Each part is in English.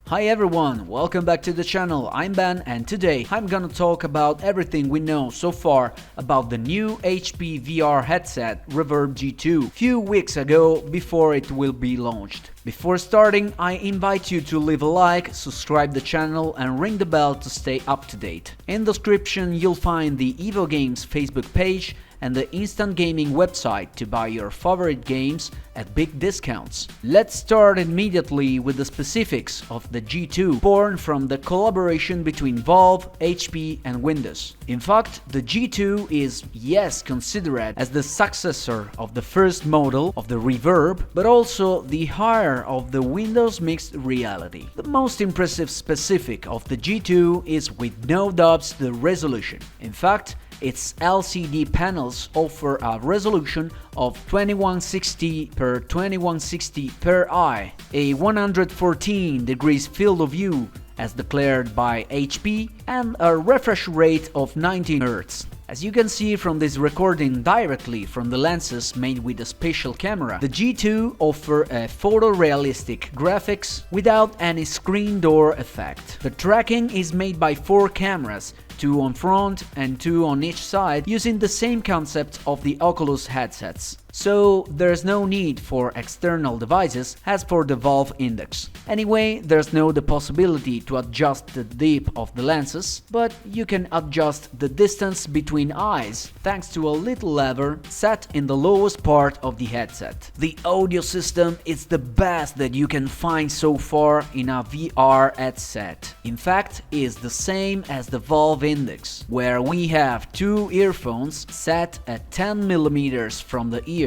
Hi everyone, welcome back to the channel. I'm Ben and today I'm gonna talk about everything we know so far about the new HP VR headset Reverb G2 few weeks ago before it will be launched. Before starting, I invite you to leave a like, subscribe the channel and ring the bell to stay up to date. In the description you'll find the Evo Games Facebook page and the Instant Gaming website to buy your favorite games at big discounts. Let's start immediately with the specifics of the G2, born from the collaboration between Valve, HP and Windows. In fact, the G2 is, yes, considered as the successor of the first model of the Reverb, but also the heir of the Windows mixed reality. The most impressive specific of the G2 is with no doubts the resolution. In fact, its LCD panels offer a resolution of 2160 by 2160 per eye, a 114 degrees field of view as declared by HP, and a refresh rate of 19 Hz. As you can see from this recording directly from the lenses made with a special camera, the G2 offer a photorealistic graphics without any screen door effect. The tracking is made by 4 cameras, 2 on front and 2 on each side, using the same concept of the Oculus headsets. So there's no need for external devices as for the Valve Index. Anyway, there's no the possibility to adjust the depth of the lenses, but you can adjust the distance between eyes thanks to a little lever set in the lowest part of the headset. The audio system is the best that you can find so far in a VR headset. In fact, it's the same as the Valve Index, where we have 2 earphones set at 10mm from the ear.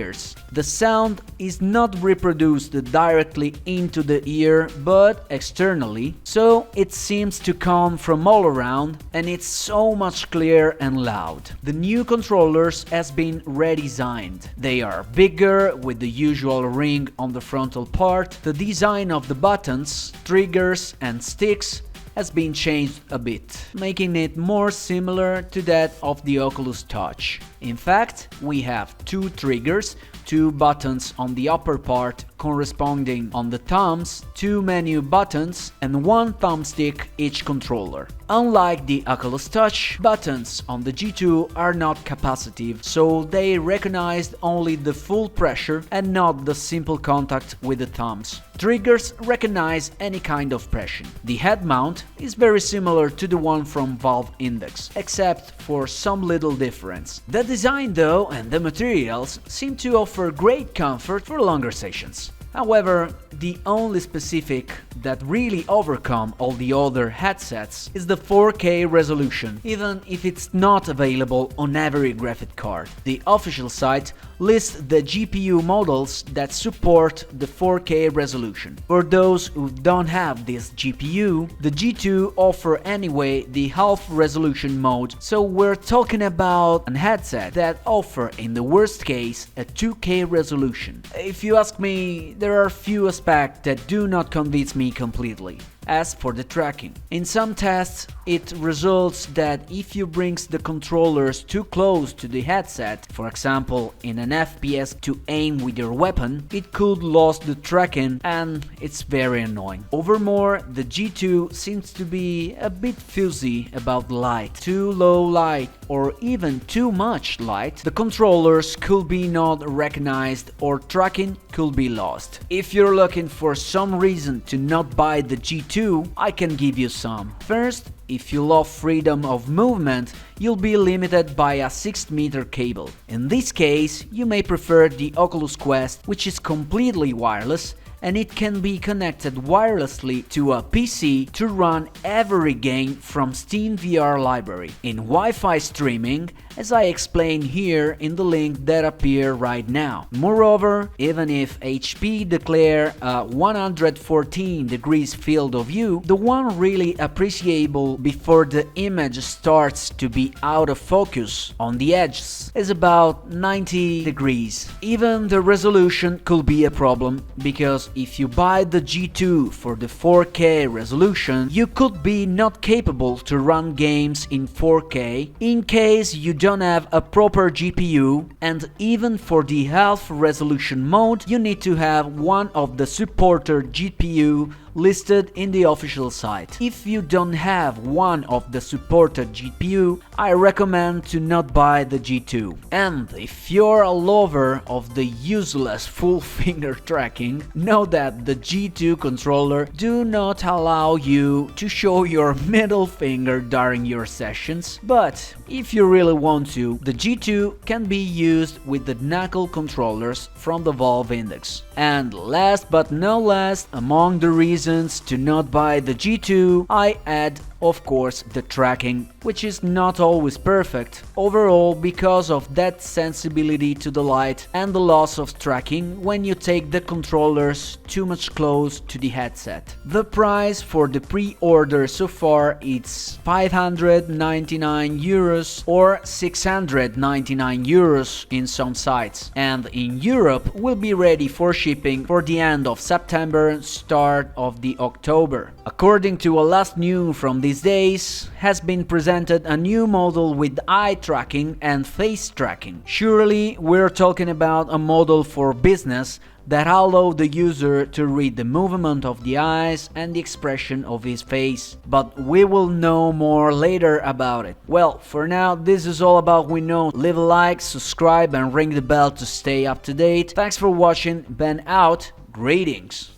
The sound is not reproduced directly into the ear but externally, so it seems to come from all around and it's so much clear and loud. The new controllers has been redesigned. They are bigger with the usual ring on the frontal part. The design of the buttons, triggers and sticks has been changed a bit, making it more similar to that of the Oculus Touch. In fact, we have 2 triggers, 2 buttons on the upper part corresponding on the thumbs, 2 menu buttons and 1 thumbstick each controller. Unlike the Oculus Touch, buttons on the G2 are not capacitive, so they recognize only the full pressure and not the simple contact with the thumbs. Triggers recognize any kind of pressure. The head mount is very similar to the one from Valve Index, except for some little difference. The design though and the materials seem to offer great comfort for longer sessions. However, the only specific that really overcome all the other headsets is the 4K resolution, even if it's not available on every graphic card. The official site lists the GPU models that support the 4K resolution. For those who don't have this GPU, the G2 offer anyway the half resolution mode, so we're talking about a headset that offer in the worst case a 2K resolution. If you ask me, there are few aspects that do not convince me completely. As for the tracking, in some tests it results that if you bring the controllers too close to the headset, for example in an FPS to aim with your weapon, it could lose the tracking and it's very annoying. Overmore, the G2 seems to be a bit fuzzy about light. Too low light or even too much light, the controllers could be not recognized or tracking could be lost. If you're looking for some reason to not buy the G2, I can give you some. First, if you love freedom of movement, you'll be limited by a 6-meter cable. In this case, you may prefer the Oculus Quest, which is completely wireless and it can be connected wirelessly to a PC to run every game from Steam VR library. In Wi-Fi streaming, as I explained here in the link that appear right now. Moreover, even if HP declare a 114 degrees field of view, the one really appreciable before the image starts to be out of focus on the edges is about 90 degrees. Even the resolution could be a problem because if you buy the G2 for the 4K resolution, you could be not capable to run games in 4K in case you don't have a proper GPU, and even for the half resolution mode you need to have one of the supported GPU listed in the official site. If you don't have one of the supported GPU, I recommend to not buy the G2. And if you're a lover of the useless full finger tracking, know that the G2 controller do not allow you to show your middle finger during your sessions, but if you really want to, the G2 can be used with the knuckle controllers from the Valve Index. And last but not least, among the reasons to not buy the G2, I add of course the tracking, which is not always perfect overall because of that sensibility to the light and the loss of tracking when you take the controllers too much close to the headset. The price for the pre-order so far is 599 euros or 699 euros in some sites, and in Europe will be ready for shipping for the end of September, start of the October. According to a last news from these days, has been presented a new model with eye tracking and face tracking. Surely we're talking about a model for business that allow the user to read the movement of the eyes and the expression of his face. But we will know more later about it. Well, for now, this is all about we know. Leave a like, subscribe and ring the bell to stay up to date. Thanks for watching, Ben out, greetings.